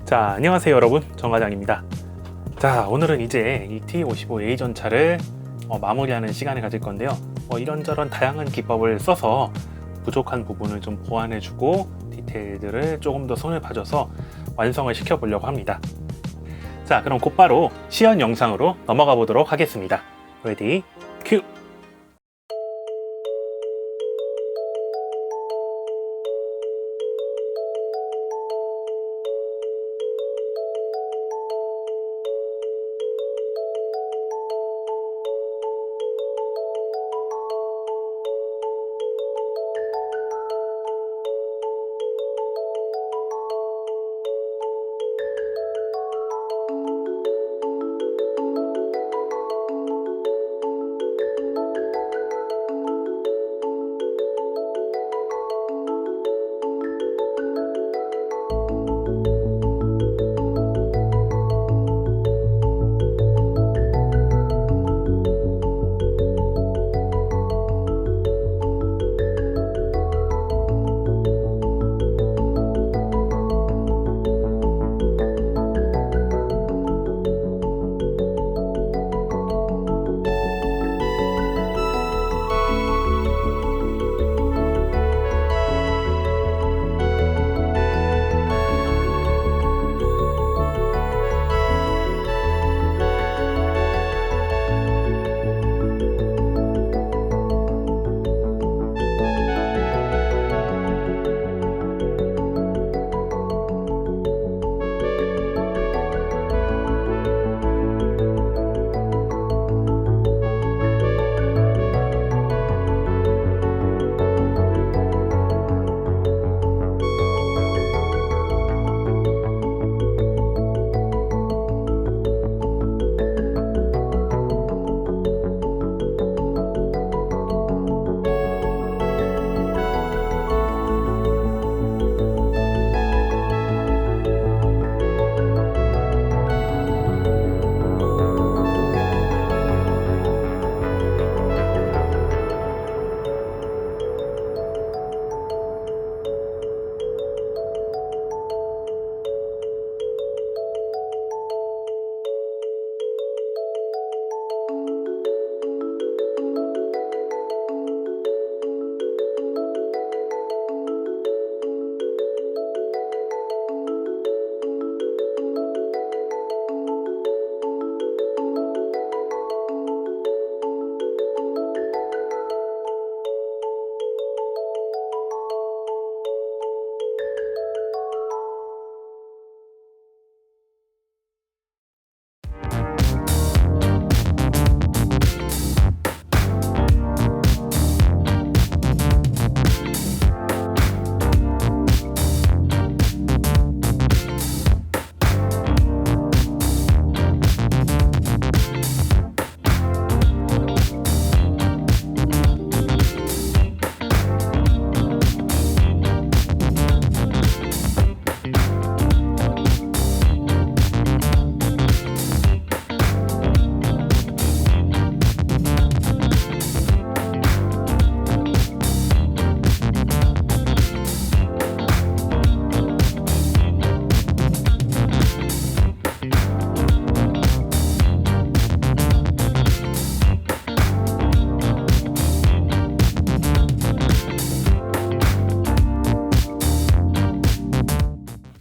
자, 안녕하세요 여러분, 정과장입니다. 자, 오늘은 이제 이 T-55A 전차를 마무리하는 시간을 가질 건데요. 이런저런 다양한 기법을 써서 부족한 부분을 좀 보완해주고 디테일들을 조금 더 손을 봐줘서 완성을 시켜보려고 합니다. 자, 그럼 곧바로 시연 영상으로 넘어가 보도록 하겠습니다. 레디, 큐!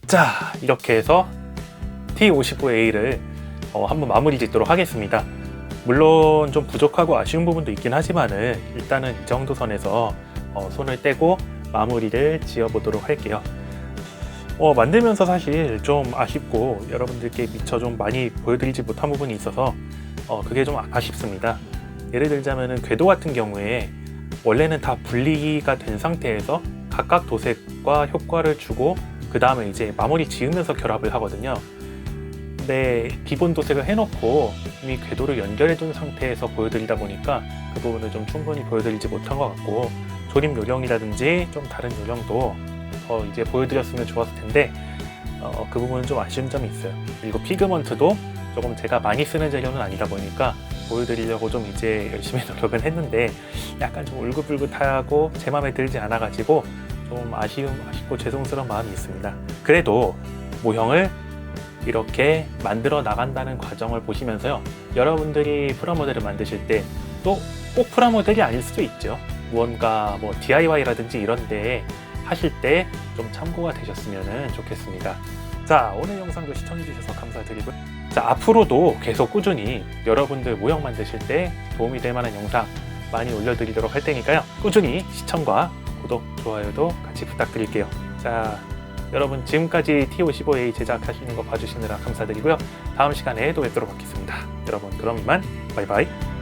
자, 이렇게 해서 T-55A를 한번 마무리 짓도록 하겠습니다. 물론 좀 부족하고 아쉬운 부분도 있긴 하지만은 일단은 이 정도 선에서 손을 떼고 마무리를 지어보도록 할게요. 만들면서 사실 좀 아쉽고 여러분들께 미처 좀 많이 보여드리지 못한 부분이 있어서 그게 좀 아쉽습니다. 예를 들자면은 궤도 같은 경우에 원래는 다 분리가 된 상태에서 각각 도색과 효과를 주고 그 다음에 이제 마무리 지으면서 결합을 하거든요. 근데 기본 도색을 해놓고 이미 궤도를 연결해 둔 상태에서 보여드리다 보니까 그 부분을 좀 충분히 보여드리지 못한 것 같고, 조립 요령이라든지 좀 다른 요령도 더 이제 보여드렸으면 좋았을 텐데 그 부분은 좀 아쉬운 점이 있어요. 그리고 피그먼트도 조금 제가 많이 쓰는 재료는 아니다 보니까 보여드리려고 좀 이제 열심히 노력은 했는데 약간 좀 울긋불긋하고 제 마음에 들지 않아가지고 좀 아쉽고 죄송스러운 마음이 있습니다. 그래도 모형을 이렇게 만들어 나간다는 과정을 보시면서요, 여러분들이 프라모델을 만드실 때 또 꼭 프라모델이 아닐 수도 있죠. 무언가 뭐 DIY라든지 이런 데 하실 때 좀 참고가 되셨으면 좋겠습니다. 자, 오늘 영상도 시청해주셔서 감사드리고요. 자, 앞으로도 계속 꾸준히 여러분들 모형 만드실 때 도움이 될 만한 영상 많이 올려드리도록 할 테니까요. 꾸준히 시청과 구독, 좋아요도 같이 부탁드릴게요. 자, 여러분 지금까지 T-55A 제작하시는 거 봐주시느라 감사드리고요. 다음 시간에 또 뵙도록 하겠습니다. 여러분 그럼 이만 바이바이.